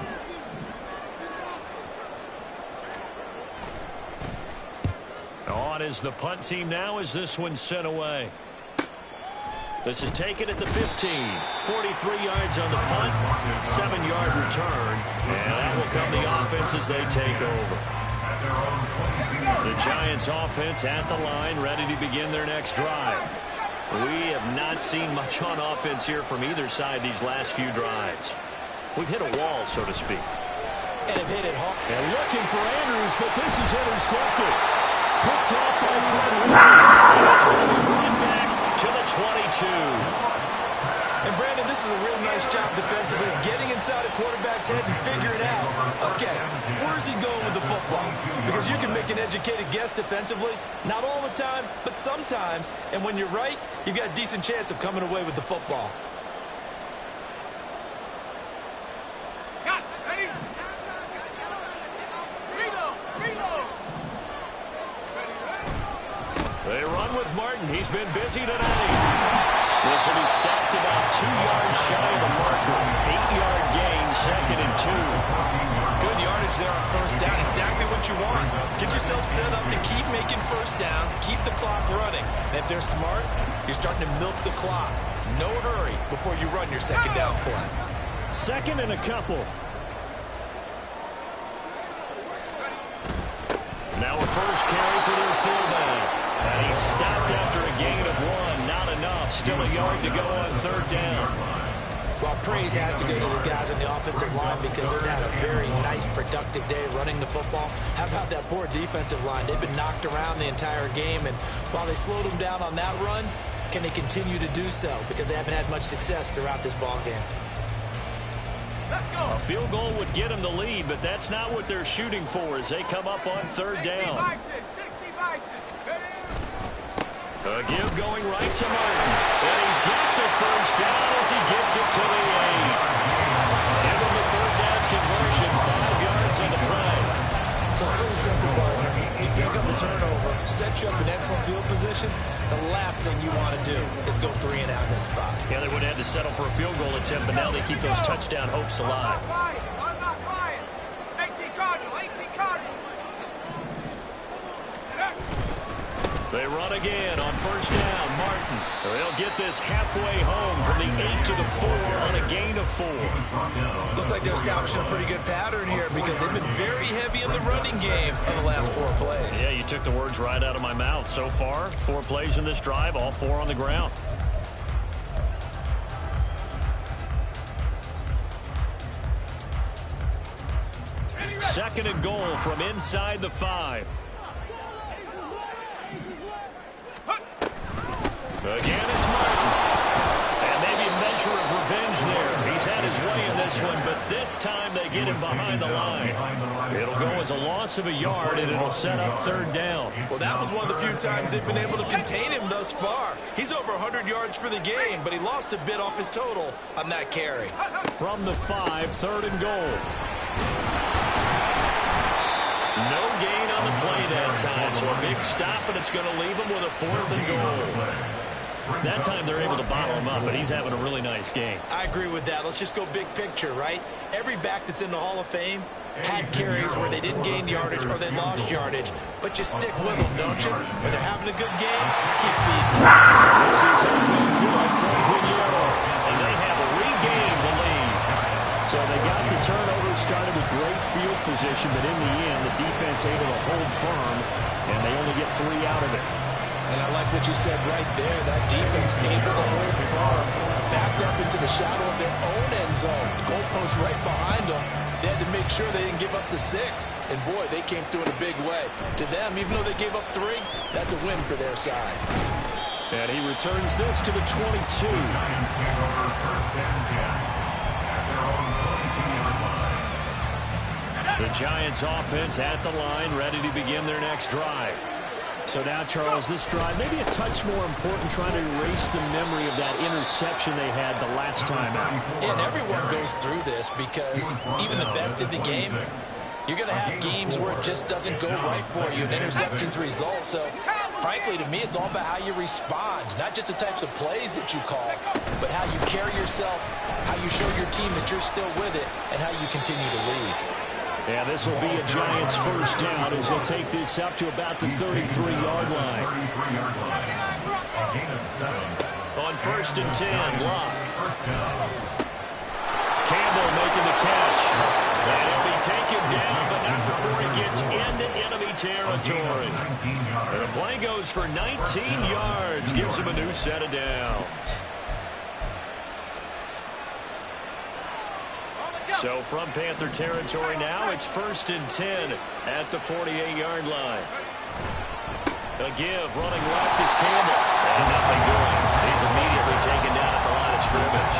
On is the punt team now as this one's sent away. This is taken at the 15. 43 yards on the punt, 7-yard return, and that will come the offense as they take over. The Giants offense at the line, ready to begin their next drive. We have not seen much on offense here from either side these last few drives. We've hit a wall, so to speak. And have hit it hard. And looking for Andrews, but this is intercepted. Picked off by Fred Warner. And it's going to be brought back to the 22. And Brandon, this is a real nice job defensively of getting inside a quarterback's head and figuring out, okay, where's he going with the football? Because you can make an educated guess defensively, not all the time, but sometimes. And when you're right, you've got a decent chance of coming away with the football. They run with Martin. He's been busy tonight. This will be stopped about 2 yards shy of the marker. 8-yard gain, 2nd and 2. Good yardage there on first down. Exactly what you want. Get yourself set up to keep making first downs, keep the clock running. And if they're smart, you're starting to milk the clock. No hurry before you run your second down play. 2nd and a couple. Now a first carry for their fullback. And he's stopped after a gain of 1. Not enough. Still a yard to go on 3rd down. Well, praise has to go to the guys on the offensive line because they've had a very nice, productive day running the football. How about that poor defensive line? They've been knocked around the entire game, and while they slowed them down on that run, can they continue to do so? Because they haven't had much success throughout this ball game. Let's go. A field goal would get them the lead, but that's not what they're shooting for as they come up on 3rd down. 60 Bison. A give going right to Martin. And he's got the first down as he gets it to the 8. Give him the 3rd down conversion, 5 yards on the play. So it's pretty simple, partner. You pick up a turnover, set you up in excellent field position. The last thing you want to do is go 3 and out in this spot. Yeah, they would have had to settle for a field goal attempt, but now they keep those touchdown hopes alive. I'm not lying. 18 Cardinal, 18 Cardinal. They run again on first down. Martin. They'll get this halfway home from the 8 to the 4 on a gain of 4. Looks like they're establishing a pretty good pattern here because they've been very heavy in the running game in the last 4 plays. Yeah, you took the words right out of my mouth. So far, 4 plays in this drive, all 4 on the ground. Second and goal from inside the 5. Again, it's Martin. And maybe a measure of revenge there. He's had his way in this one, but this time they get him behind the line. It'll go as a loss of a yard, and it'll set up 3rd down. Well, that was one of the few times they've been able to contain him thus far. He's over 100 yards for the game, but he lost a bit off his total on that carry. From the 5, 3rd and goal. No gain on the play that time, so a big stop, and it's going to leave him with a 4th and goal. That time they're able to bottle him up, but he's having a really nice game. I agree with that. Let's just go big picture, right? Every back that's in the Hall of Fame had carries where they didn't gain yardage or they lost yardage, but you stick with them, don't you? When they're having a good game, keep feeding them. This is a good good from Pinheiro, and they have regained the lead. So they got the turnover, started with great field position, but in the end, the defense able to hold firm and they only get 3 out of it. And I like what you said right there. That defense able to hold firm, backed up into the shadow of their own end zone. The goalpost right behind them. They had to make sure they didn't give up the 6. And, boy, they came through in a big way. To them, even though they gave up 3, that's a win for their side. And he returns this to the 22. Giants take over first and 10 at their own 22-yard line. The Giants offense at the line, ready to begin their next drive. So now, Charles, this drive may be a touch more important, trying to erase the memory of that interception they had the last time out. And everyone goes through this because even the best in the game, you're going to have games where it just doesn't go right for you, and interceptions result. So, frankly, to me, it's all about how you respond, not just the types of plays that you call, but how you carry yourself, how you show your team that you're still with it, and how you continue to lead. Yeah, this will be a Giants first down as he'll take this up to about the 33-yard line. On first and 10, Locke. Campbell making the catch. And he'll be taken down, but not before he gets into enemy territory. And the play goes for 19 yards, gives him a new set of downs. So from Panther territory now, it's first and 10 at the 48-yard line. A give, running left is Campbell. And nothing doing. He's immediately taken down at the line of scrimmage.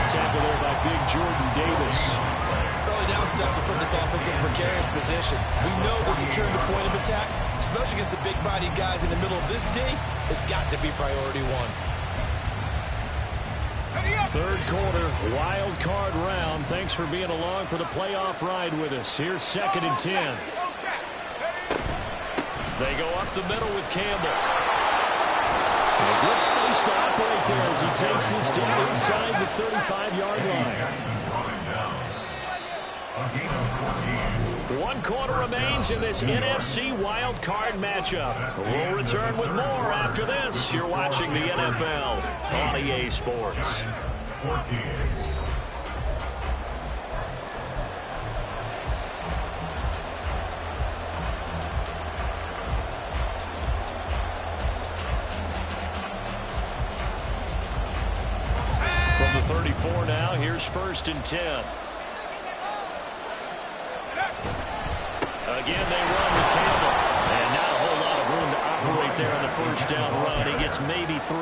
Tackle there by big Jordan Davis. Early down stuff to put this offense in a precarious position. We know the securing the point of attack, especially against the big-bodied guys in the middle of this D, has got to be priority 1. Third quarter, wild card round. Thanks for being along for the playoff ride with us. Here's second and 10. They go up the middle with Campbell. And a good space to operate there as he takes this down inside the 35-yard line. 1 quarter remains in this NFC wild card matchup. We'll return with more after this. You're watching the NFL on EA Sports. From the 34 now, here's first and 10. Again, they run with Campbell. And not a whole lot of room to operate there on the first down run. He gets maybe 3.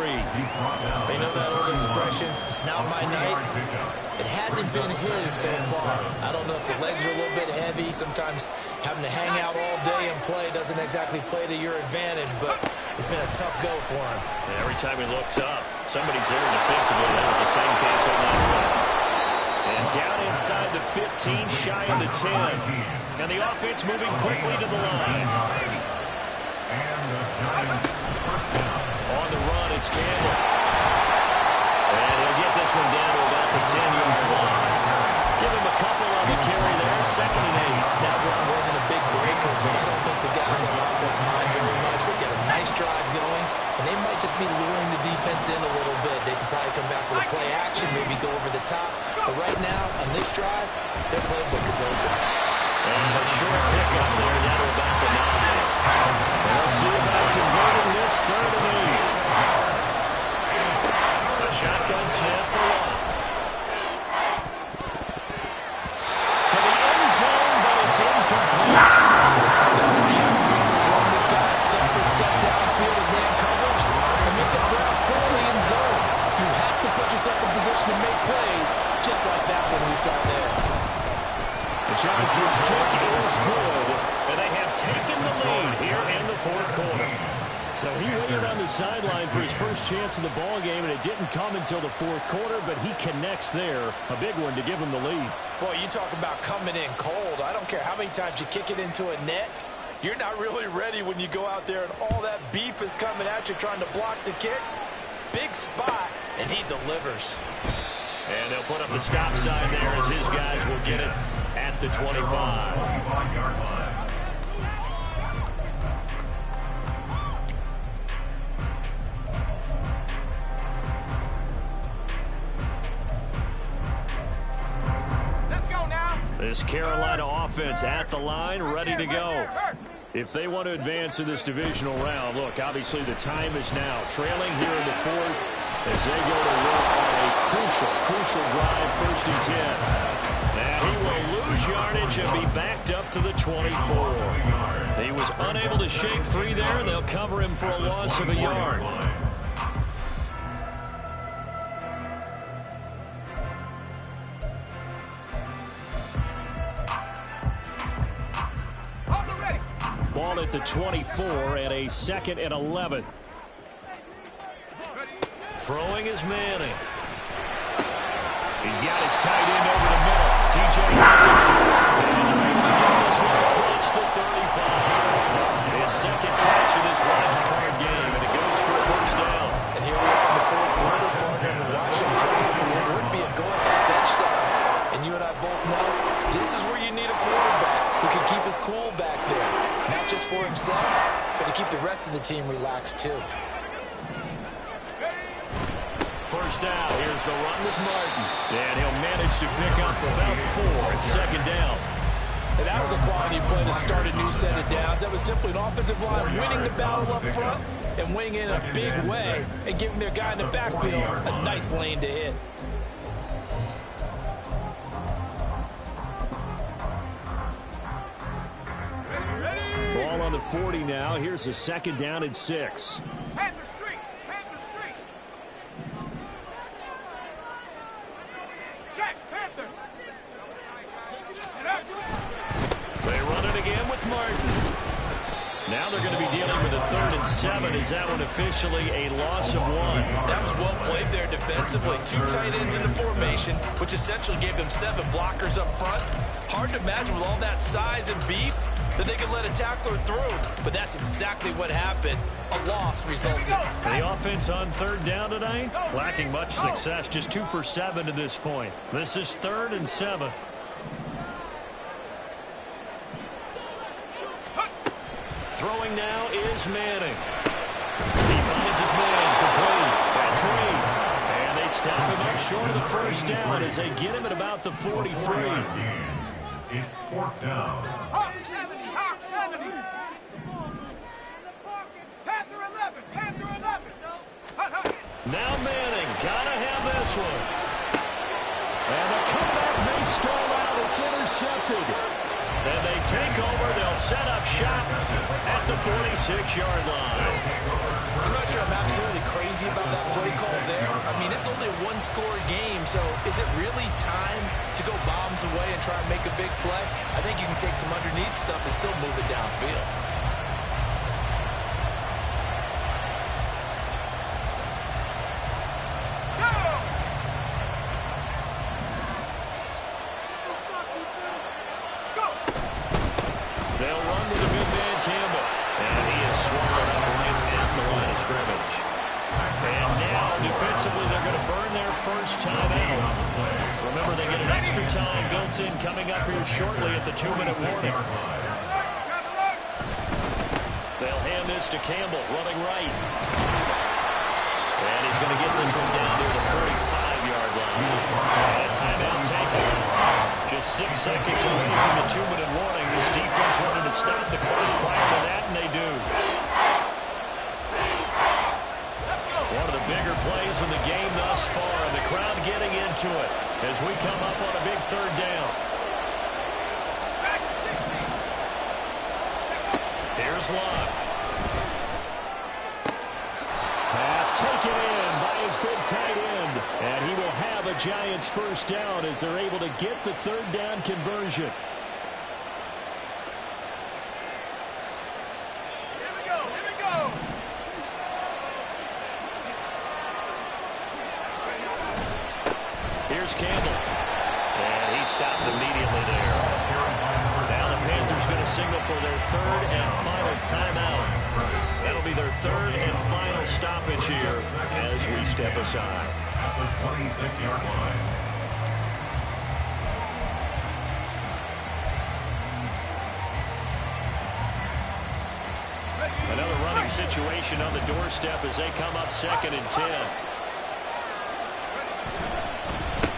They know that old expression, it's not my night. It hasn't been his so far. I don't know if the legs are a little bit heavy. Sometimes having to hang out all day and play doesn't exactly play to your advantage, but it's been a tough go for him. And every time he looks up, somebody's there defensively. That was the same case on that play. And down inside the 15, shy of the 10. And the offense moving quickly to the line. On the run, it's Campbell. And he'll get this one down to about the 10-yard line. Give him a couple on the carry there. Second and 8. That run wasn't a big breaker, but I don't think the guys on offense mind very much. They get a nice drive going, and they might just be luring the defense in a little bit. They could probably come back with a play action, maybe go over the top. But right now, on this drive, their playbook is open. And a short pickup there down to about the 9. We'll see about converting this third and 8. A shotgun snap for Locke. To the end zone, but it's incomplete. The guy step for step downfield and man coverage and make the crowd clearly in zone. You have to put yourself in position to make plays, just like that one we saw there. Johnson's kick is good, and they have taken the lead here in the fourth quarter. So he waited on the sideline for his first chance in the ball game, and it didn't come until the fourth quarter, but he connects there. A big one to give him the lead. Boy, you talk about coming in cold. I don't care how many times you kick it into a net. You're not really ready when you go out there and all that beef is coming at you trying to block the kick. Big spot, and he delivers. And they'll put up the stop sign there as his guys will get it at the 25-yard line. This Carolina offense at the line, ready to go. if they want to advance in this divisional round. Look, obviously the time is now. Trailing here in the fourth as they go to work on a crucial drive, 1st and 10. And he will lose yardage and be backed up to the 24. He was unable to shake free there, and they'll cover him for a loss of a yard. Ball at the 24 and a 2nd and 11. Throwing is Manning. He's got his tight end over the middle. T.J. Hawkinson. And get this one across the 35. His 2nd catch of this wild card game, and it goes for a 1st down. And here we are in the 4th quarter, partner, and watch him drive for what would be a go-ahead touchdown. And you and I both know this is where you need a quarterback who can keep his cool back there. Not just for himself, but to keep the rest of the team relaxed, too. 1st down. Here's the run with Martin. And he'll manage to pick up about 4 at 2nd down. And that was a quality play to start a new set of downs. That was simply an offensive line winning the battle up front and winning in a big way and giving their guy in the backfield a nice lane to hit. Ball on the 40 now. Here's a 2nd down and 6. Panther Street! Panther Street! Check! Panther! They run it again with Martin. Now they're going to be dealing with a 3rd and 7. Is that one officially a loss of 1? That was well played there defensively. 2 tight ends in the formation, which essentially gave them 7 blockers up front. Hard to imagine with all that size and beef that they could let a tackler through. But that's exactly what happened. A loss resulted. The offense on 3rd down tonight, lacking much success. Just 2 for 7 to this point. This is 3rd and 7. Throwing now is Manning. He finds his man complete. That's Reed. And they stop him up short of the 1st down as they get him at about the 43. It's 4th down. Hawk 70! Hawk 70! Panther 11! Panther 11! Now Manning. Gotta have this one. And the comeback may stall out. It's intercepted. And they take over. They'll set up shop at the 46-yard line. I'm not sure I'm absolutely crazy about that play call there. I mean, it's only a 1-score game, so is it really time to go bombs away and try and make a big play? I think you can take some underneath stuff and still move it downfield. They'll run with the big man Campbell. And he is swallowed up right at the line of scrimmage. And now, defensively, they're going to burn their 1st time out. Remember, they get an extra time built in coming up here shortly at the 2-minute warning. They'll hand this to Campbell, running right. And he's going to get this one down near the 45-yard line. And a timeout taken. Just 6 seconds away from the 2-minute warning. This defense wanted to stop the clock prior to that, and they do. One of the bigger plays in the game thus far, and the crowd getting into it as we come up on a big 3rd down. Here's Locke. Pass taken in by his big tight end, and he will have a Giants 1st down as they're able to get the 3rd down conversion. Here we go! Here we go! Here's Campbell. And he stopped immediately there. Now the Panthers going to signal for their 3rd and final timeout. That'll be their 3rd and final stoppage here as we step aside. At the 26-yard line. Another running situation on the doorstep as they come up 2nd and 10.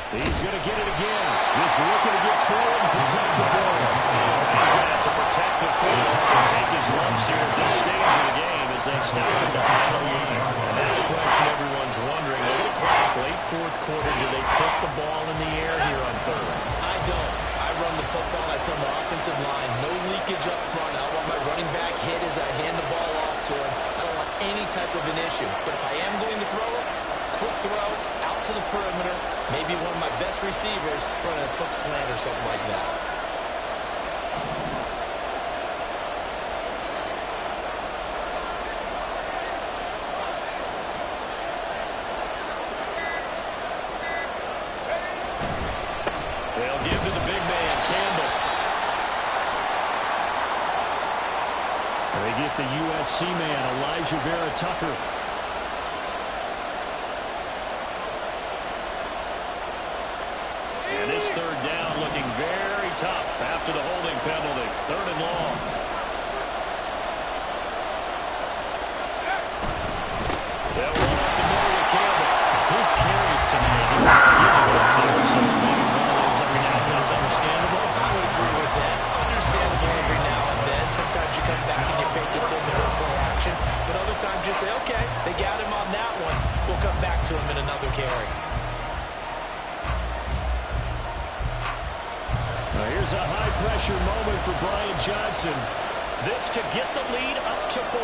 He's going to get it again. Just looking to get forward and protect the ball. He's going to have to protect the football and take his lumps here at this stage of the game as they snap him behind the lead. And now the question everyone's wondering, look at the clock, late fourth quarter, do they put the ball in the air here on third? I don't. I run the football, and I tell my offensive line, no leakage up front. I want my running back hit as I hand the ball off to him. I don't want any type of an issue. But if I am going to throw it, quick throw, out to the perimeter, maybe one of my best receivers running a quick slant or something like that. They'll give to the big man, Campbell. They get the USC man, Elijah Vera Tucker. And this third down looking very tough after the holding penalty. Third and long. They'll run up the middle with Campbell. His carries tonight. So maybe one of those every now and then is understandable. I would agree with that. Understandable every now and then. Sometimes you come back and you fake it to him and play action. But other times you say, okay, they got him on that one. We'll come back to him in another carry. Here's a high-pressure moment for Brian Johnson. This to get the lead up to 4.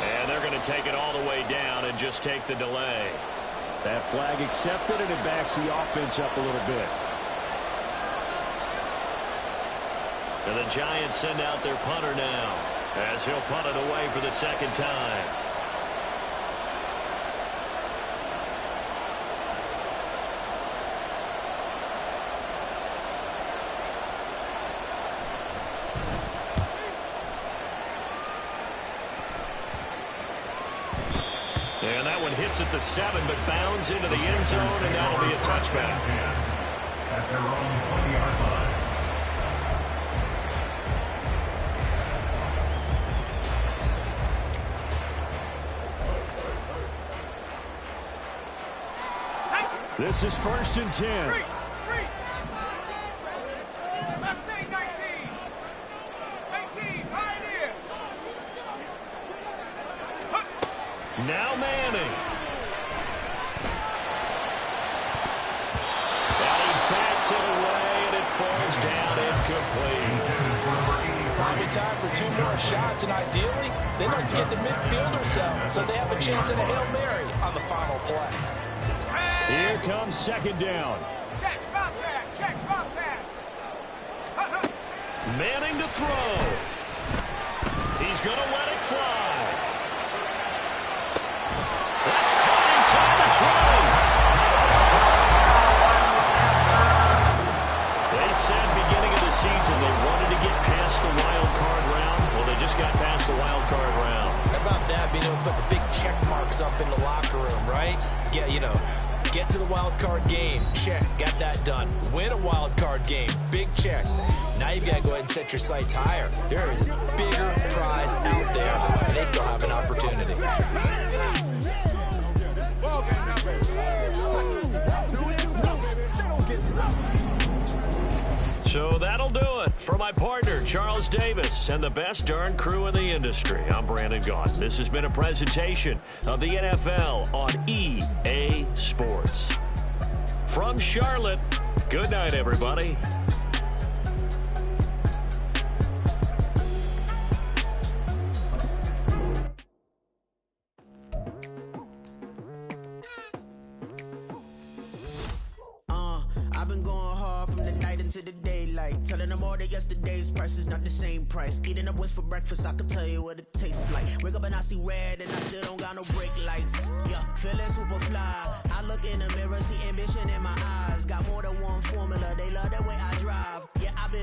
And they're going to take it all the way down and just take the delay. That flag accepted, and it backs the offense up a little bit. And the Giants send out their punter now, as he'll punt it away for the second time. And that one hits at the 7, but bounds into the end zone, and that'll be a touchback. At their own 20-yard line. This is 1st and 10. Last day 19. 19, Pioneer. Now Manning. And he backs it away, and it falls down incomplete. Probably time for 2 more shots, and ideally, they'd like to get the midfield or so they have a chance at a Hail Mary on the final play. Here comes 2nd down. Check, Bobcat. Check, Bobcat. Manning to throw. He's going to let it fly. That's caught inside the 20. They said beginning of the season they wanted to get past the wild card round. Well, they just got past the wild card round. How about that, being able to put the big check marks up in the locker room, right? Yeah, you know, get to the wild card game, check, got that done. Win a wild card game, big check. Now you've got to go ahead and set your sights higher. There is a bigger prize out there, and they still have an opportunity. So that'll do it. For my partner, Charles Davis, and the best darn crew in the industry, I'm Brandon Gaughan. This has been a presentation of the NFL on EA Sports. From Charlotte, good night, everybody. I've been going hard from the night into the daylight, telling them all that yesterday's price is not the same price. Eating up what's for breakfast, I can tell you what it tastes like. Wake up and I see red and I still don't got no brake lights. Yeah, feeling super fly. I look in the mirror, see ambition in my eyes. Got more than one formula, they love the way I drive.